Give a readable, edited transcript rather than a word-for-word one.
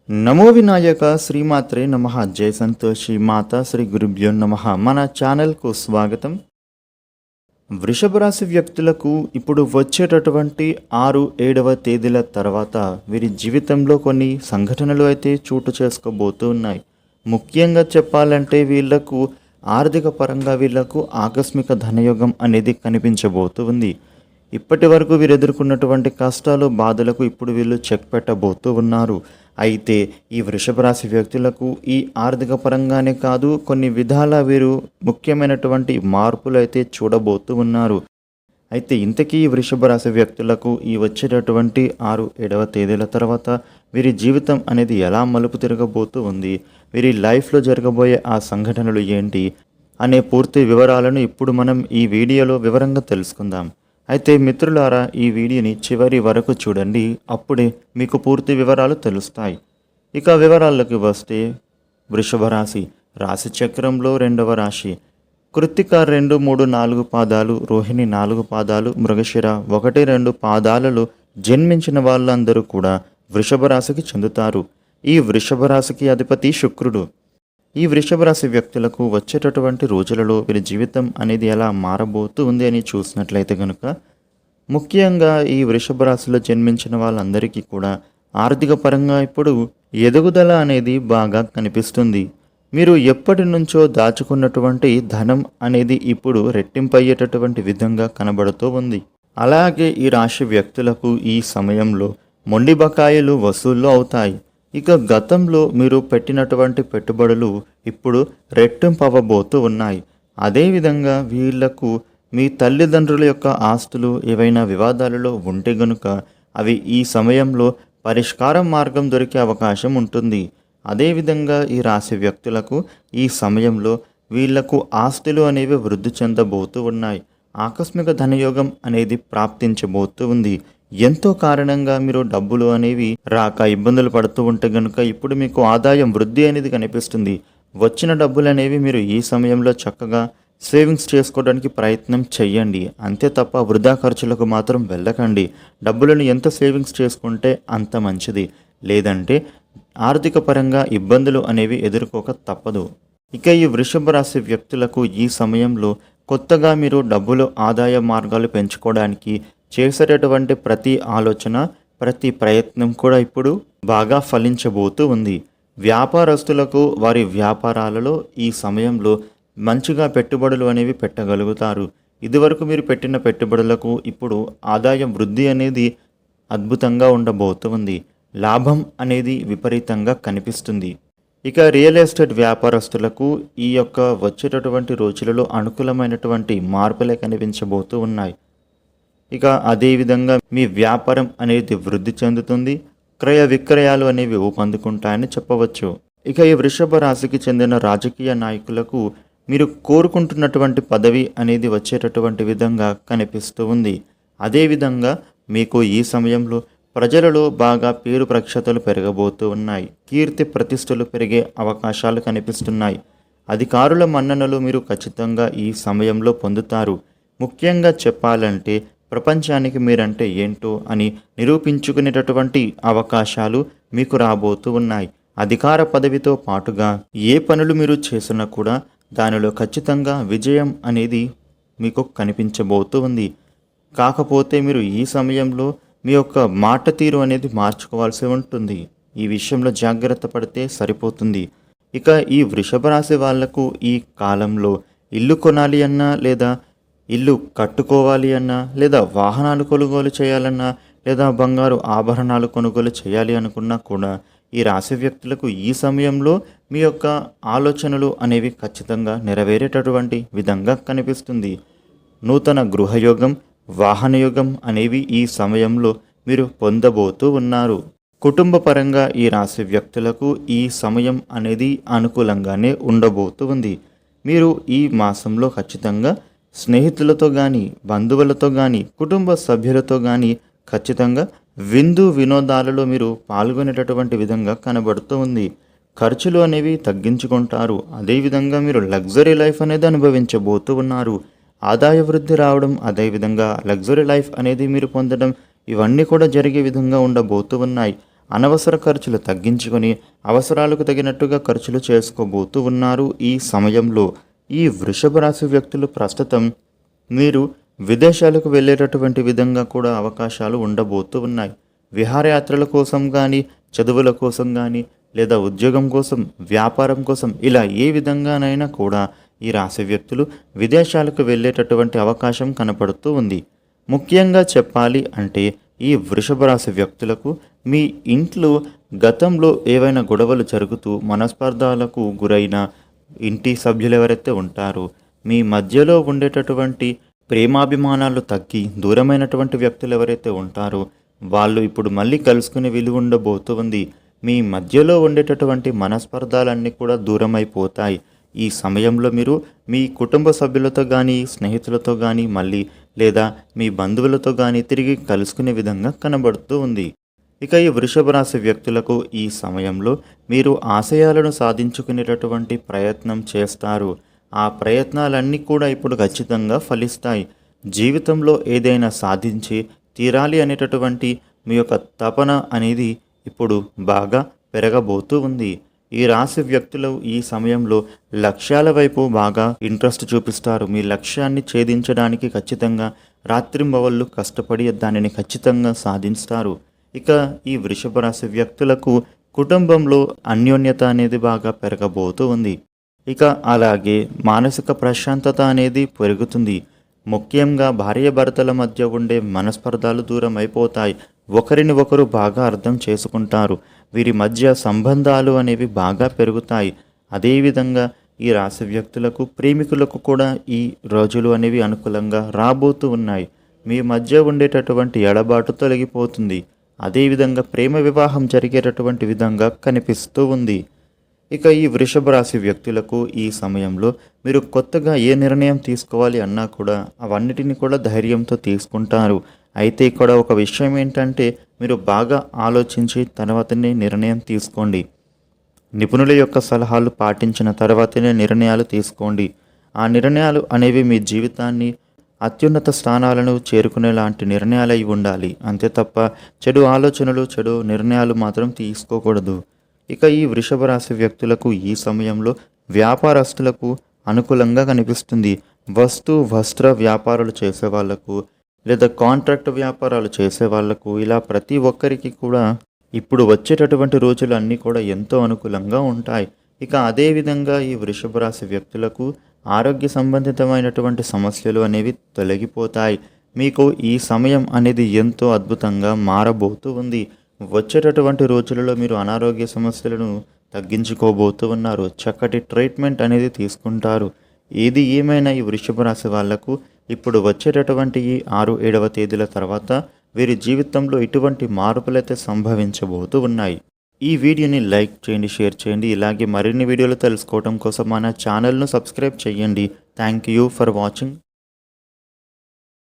నమో వినాయక శ్రీమాత్రే నమః. జై సంతోషి మాతా శ్రీ గురుభ్యో నమః. మన ఛానల్కు స్వాగతం. వృషభ రాశి వ్యక్తులకు ఇప్పుడు వచ్చేటటువంటి 6-7వ తేదీల తర్వాత వీరి జీవితంలో కొన్ని సంఘటనలు అయితే చోటు చేసుకోబోతూ ఉన్నాయి. ముఖ్యంగా చెప్పాలంటే వీళ్లకు ఆర్థిక పరంగా వీళ్లకు ఆకస్మిక ధనయోగం అనేది కనిపించబోతూ ఉంది. ఇప్పటి వరకు వీరు ఎదుర్కొన్నటువంటి కష్టాలు బాధలకు ఇప్పుడు వీళ్ళు చెక్ పెట్టబోతూ ఉన్నారు. అయితే ఈ వృషభ రాశి వ్యక్తులకు ఈ ఆర్థిక పరంగానే కాదు, కొన్ని విధాల వీరు ముఖ్యమైనటువంటి మార్పులు అయితే చూడబోతూ ఉన్నారు. అయితే ఇంతకీ ఈ వృషభ రాశి వ్యక్తులకు ఈ వచ్చేటటువంటి 6-7వ తేదీల తర్వాత వీరి జీవితం అనేది ఎలా మలుపు తిరగబోతూ ఉంది, వీరి లైఫ్లో జరగబోయే ఆ సంఘటనలు ఏంటి అనే పూర్తి వివరాలను ఇప్పుడు మనం ఈ వీడియోలో వివరంగా తెలుసుకుందాం. అయితే మిత్రులారా, ఈ వీడియోని చివరి వరకు చూడండి, అప్పుడే మీకు పూర్తి వివరాలు తెలుస్తాయి. ఇక వివరాల్లోకి వస్తే, వృషభ రాశి రాశి చక్రంలో 2వ రాశి. కృత్తిక 2, 3, 4 పాదాలు, రోహిణి 4 పాదాలు, మృగశిర 1, 2 పాదాలలో జన్మించిన వాళ్ళందరూ కూడా వృషభ రాశికి చెందుతారు. ఈ వృషభ రాశికి అధిపతి శుక్రుడు. ఈ వృషభ రాశి వ్యక్తులకు వచ్చేటటువంటి రోజులలో వీరి జీవితం అనేది ఎలా మారబోతూ ఉంది అని చూసినట్లయితే కనుక, ముఖ్యంగా ఈ వృషభ రాశిలో జన్మించిన వాళ్ళందరికీ కూడా ఆర్థిక పరంగా ఇప్పుడు ఎదుగుదల అనేది బాగా కనిపిస్తుంది. మీరు ఎప్పటి నుంచో దాచుకున్నటువంటి ధనం అనేది ఇప్పుడు రెట్టింపయ్యేటటువంటి విధంగా కనబడుతూ ఉంది. అలాగే ఈ రాశి వ్యక్తులకు ఈ సమయంలో మొండి బకాయిలు వసూళ్ళు అవుతాయి. ఇక గతంలో మీరు పెట్టినటువంటి పెట్టుబడులు ఇప్పుడు రెట్టింపవ్వబోతూ ఉన్నాయి. అదేవిధంగా వీళ్లకు మీ తల్లిదండ్రుల యొక్క ఆస్తులు ఏవైనా వివాదాలలో ఉంటే గనుక అవి ఈ సమయంలో పరిష్కారం మార్గం దొరికే అవకాశం ఉంటుంది. అదేవిధంగా ఈ రాశి వ్యక్తులకు ఈ సమయంలో వీళ్లకు ఆస్తులు అనేవి వృద్ధి చెందబోతూ ఉన్నాయి. ఆకస్మిక ధనయోగం అనేది ప్రాప్తించబోతూ ఉంది. ఎంతో కారణంగా మీరు డబ్బులు అనేవి రాక ఇబ్బందులు పడుతూ ఉంటే గనుక ఇప్పుడు మీకు ఆదాయం వృద్ధి అనేది కనిపిస్తుంది. వచ్చిన డబ్బులు అనేవి మీరు ఈ సమయంలో చక్కగా సేవింగ్స్ చేసుకోవడానికి ప్రయత్నం చెయ్యండి. అంతే తప్ప వృధా ఖర్చులకు మాత్రం వెళ్ళకండి. డబ్బులను ఎంత సేవింగ్స్ చేసుకుంటే అంత మంచిది. లేదంటే ఆర్థిక పరంగా ఇబ్బందులు అనేవి ఎదుర్కోక తప్పదు. ఇక ఈ వృషభ రాశి వ్యక్తులకు ఈ సమయంలో కొత్తగా మీరు డబ్బులు ఆదాయ మార్గాలు పెంచుకోవడానికి చేసేటటువంటి ప్రతి ఆలోచన, ప్రతి ప్రయత్నం కూడా ఇప్పుడు బాగా ఫలించబోతూ ఉంది. వ్యాపారస్తులకు వారి వ్యాపారాలలో ఈ సమయంలో మంచిగా పెట్టుబడులు అనేవి పెట్టగలుగుతారు. ఇదివరకు మీరు పెట్టిన పెట్టుబడులకు ఇప్పుడు ఆదాయం వృద్ధి అనేది అద్భుతంగా ఉండబోతుంది. లాభం అనేది విపరీతంగా కనిపిస్తుంది. ఇక రియల్ ఎస్టేట్ వ్యాపారస్తులకు ఈ యొక్క వచ్చేటటువంటి రోజులలో అనుకూలమైనటువంటి మార్పులే కనిపించబోతూ ఉన్నాయి. ఇక అదేవిధంగా మీ వ్యాపారం అనేది వృద్ధి చెందుతుంది. క్రయ విక్రయాలు అనేవి ఊపందుకుంటాయని చెప్పవచ్చు. ఇక ఈ వృషభ రాశికి చెందిన రాజకీయ నాయకులకు మీరు కోరుకుంటున్నటువంటి పదవి అనేది వచ్చేటటువంటి విధంగా కనిపిస్తూ ఉంది. అదేవిధంగా మీకు ఈ సమయంలో ప్రజలలో బాగా పేరు ప్రఖ్యాతలు పెరగబోతూ ఉన్నాయి. కీర్తి ప్రతిష్టలు పెరిగే అవకాశాలు కనిపిస్తున్నాయి. అధికారుల మన్ననలు మీరు ఖచ్చితంగా ఈ సమయంలో పొందుతారు. ముఖ్యంగా చెప్పాలంటే ప్రపంచానికి మీరంటే ఏంటో అని నిరూపించుకునేటటువంటి అవకాశాలు మీకు రాబోతూ ఉన్నాయి. అధికార పదవితో పాటుగా ఏ పనులు మీరు చేసినా కూడా దానిలో ఖచ్చితంగా విజయం అనేది మీకు కనిపించబోతూ ఉంది. కాకపోతే మీరు ఈ సమయంలో మీ యొక్క మాట తీరు అనేది మార్చుకోవాల్సి ఉంటుంది. ఈ విషయంలో జాగ్రత్త పడితే సరిపోతుంది. ఇక ఈ వృషభ రాశి వాళ్లకు ఈ కాలంలో ఇల్లు కొనాలి అన్నా, లేదా ఇల్లు కట్టుకోవాలి అన్నా, లేదా వాహనాలు కొనుగోలు చేయాలన్నా, లేదా బంగారు ఆభరణాలు కొనుగోలు చేయాలి అనుకున్నా కూడా ఈ రాశి వ్యక్తులకు ఈ సమయంలో మీ యొక్క ఆలోచనలు అనేవి ఖచ్చితంగా నెరవేరేటటువంటి విధంగా కనిపిస్తుంది. నూతన గృహయోగం, వాహనయోగం అనేవి ఈ సమయంలో మీరు పొందబోతూ ఉన్నారు. కుటుంబ పరంగా ఈ రాశి వ్యక్తులకు ఈ సమయం అనేది అనుకూలంగానే ఉండబోతూ ఉంది. మీరు ఈ మాసంలో ఖచ్చితంగా స్నేహితులతో కానీ, బంధువులతో కానీ, కుటుంబ సభ్యులతో కానీ ఖచ్చితంగా విందు వినోదాలలో మీరు పాల్గొనేటటువంటి విధంగా కనబడుతూ ఉంది. ఖర్చులు అనేవి తగ్గించుకుంటారు. అదేవిధంగా మీరు లగ్జరీ లైఫ్ అనేది అనుభవించబోతూ ఉన్నారు. ఆదాయ వృద్ధి రావడం, అదేవిధంగా లగ్జరీ లైఫ్ అనేది మీరు పొందడం, ఇవన్నీ కూడా జరిగే విధంగా ఉండబోతూ ఉన్నాయి. అనవసర ఖర్చులు తగ్గించుకొని అవసరాలకు తగినట్టుగా ఖర్చులు చేసుకోబోతూ ఉన్నారు. ఈ సమయంలో ఈ వృషభ రాశి వ్యక్తులు ప్రస్తుతం మీరు విదేశాలకు వెళ్ళేటటువంటి విధంగా కూడా అవకాశాలు ఉండబోతూ ఉన్నాయి. విహారయాత్రల కోసం కానీ, చదువుల కోసం కానీ, లేదా ఉద్యోగం కోసం, వ్యాపారం కోసం ఇలా ఏ విధంగానైనా కూడా ఈ రాశి వ్యక్తులు విదేశాలకు వెళ్ళేటటువంటి అవకాశం కనపడుతూ ఉంది. ముఖ్యంగా చెప్పాలి అంటే ఈ వృషభ రాశి వ్యక్తులకు మీ ఇంట్లో గతంలో ఏవైనా గొడవలు జరుగుతూ మనస్పర్ధాలకు గురైన ఇంటి సభ్యులు ఎవరైతే ఉంటారో మీ మధ్యలో ఉండేటటువంటి ప్రేమాభిమానాలు తగ్గి దూరమైనటువంటి వ్యక్తులు ఎవరైతే ఉంటారో వాళ్ళు ఇప్పుడు మళ్ళీ కలుసుకునే విలువ ఉండబోతూ ఉంది. మీ మధ్యలో ఉండేటటువంటి మనస్పర్ధాలన్నీ కూడా దూరమైపోతాయి. ఈ సమయంలో మీరు మీ కుటుంబ సభ్యులతో కానీ, స్నేహితులతో కానీ మళ్ళీ లేదా మీ బంధువులతో కానీ తిరిగి కలుసుకునే విధంగా కనబడుతూ ఉంది. ఇక ఈ వృషభ రాశి వ్యక్తులకు ఈ సమయంలో మీరు ఆశయాలను సాధించుకునేటటువంటి ప్రయత్నం చేస్తారు. ఆ ప్రయత్నాలన్నీ కూడా ఇప్పుడు ఖచ్చితంగా ఫలిస్తాయి. జీవితంలో ఏదైనా సాధించి తీరాలి అనేటటువంటి మీ యొక్క తపన అనేది ఇప్పుడు బాగా పెరగబోతూ ఉంది. ఈ రాశి వ్యక్తులు ఈ సమయంలో లక్ష్యాల వైపు బాగా ఇంట్రెస్ట్ చూపిస్తారు. మీ లక్ష్యాన్ని ఛేదించడానికి ఖచ్చితంగా రాత్రింబవళ్ళు కష్టపడి దానిని ఖచ్చితంగా సాధిస్తారు. ఇక ఈ వృషభ రాశి వ్యక్తులకు కుటుంబంలో అన్యోన్యత అనేది బాగా పెరగబోతూ ఉంది. ఇక అలాగే మానసిక ప్రశాంతత అనేది పెరుగుతుంది. ముఖ్యంగా భార్యాభర్తల మధ్య ఉండే మనస్పర్ధాలు దూరం అయిపోతాయి. ఒకరిని ఒకరు బాగా అర్థం చేసుకుంటారు. వీరి మధ్య సంబంధాలు అనేవి బాగా పెరుగుతాయి. అదేవిధంగా ఈ రాశి వ్యక్తులకు ప్రేమికులకు కూడా ఈ రోజులు అనేవి అనుకూలంగా రాబోతూ ఉన్నాయి. మీ మధ్య ఉండేటటువంటి ఎడబాటు తొలగిపోతుంది. అదేవిధంగా ప్రేమ వివాహం జరిగేటటువంటి విధంగా కనిపిస్తూ ఉంది. ఇక ఈ వృషభ రాశి వ్యక్తులకు ఈ సమయంలో మీరు కొత్తగా ఏ నిర్ణయం తీసుకోవాలి అన్నా కూడా అవన్నిటిని కూడా ధైర్యంతో తీసుకుంటారు. అయితే ఇక్కడ ఒక విషయం ఏంటంటే మీరు బాగా ఆలోచించి తర్వాతనే నిర్ణయం తీసుకోండి. నిపుణుల యొక్క సలహాలు పాటించిన తర్వాతనే నిర్ణయాలు తీసుకోండి. ఆ నిర్ణయాలు అనేవి మీ జీవితాన్ని అత్యున్నత స్థానాలను చేరుకునే లాంటి నిర్ణయాలు అయి ఉండాలి. అంతే తప్ప చెడు ఆలోచనలు, చెడు నిర్ణయాలు మాత్రం తీసుకోకూడదు. ఇక ఈ వృషభ రాశి వ్యక్తులకు ఈ సమయంలో వ్యాపారస్తులకు అనుకూలంగా కనిపిస్తుంది. వస్త్ర వ్యాపారాలు చేసే వాళ్లకు లేదా కాంట్రాక్ట్ వ్యాపారాలు చేసే వాళ్లకు ఇలా ప్రతి ఒక్కరికి కూడా ఇప్పుడు వచ్చేటటువంటి రోజులు అన్నీ కూడా ఎంతో అనుకూలంగా ఉంటాయి. ఇక అదేవిధంగా ఈ వృషభ రాశి వ్యక్తులకు ఆరోగ్య సంబంధితమైనటువంటి సమస్యలు అనేవి తొలగిపోతాయి. మీకు ఈ సమయం అనేది ఎంతో అద్భుతంగా మారబోతూ ఉంది. వచ్చేటటువంటి రోజులలో మీరు అనారోగ్య సమస్యలను తగ్గించుకోబోతూ ఉన్నారు. చక్కటి ట్రీట్మెంట్ అనేది తీసుకుంటారు. ఏది ఏమైనా ఈ వృషభ రాశి వాళ్లకు ఇప్పుడు వచ్చేటటువంటి ఈ 6-7వ తేదీల తర్వాత వీరి జీవితంలో ఇటువంటి మార్పులైతే సంభవించబోతూ ఉన్నాయి. ఈ వీడియోని లైక్ చేయండి, షేర్ చేయండి. ఇలాగే మరిన్ని వీడియోలు తెలుసుకోవడం కోసం మన ఛానల్ను సబ్స్క్రైబ్ చేయండి. Thank you for watching.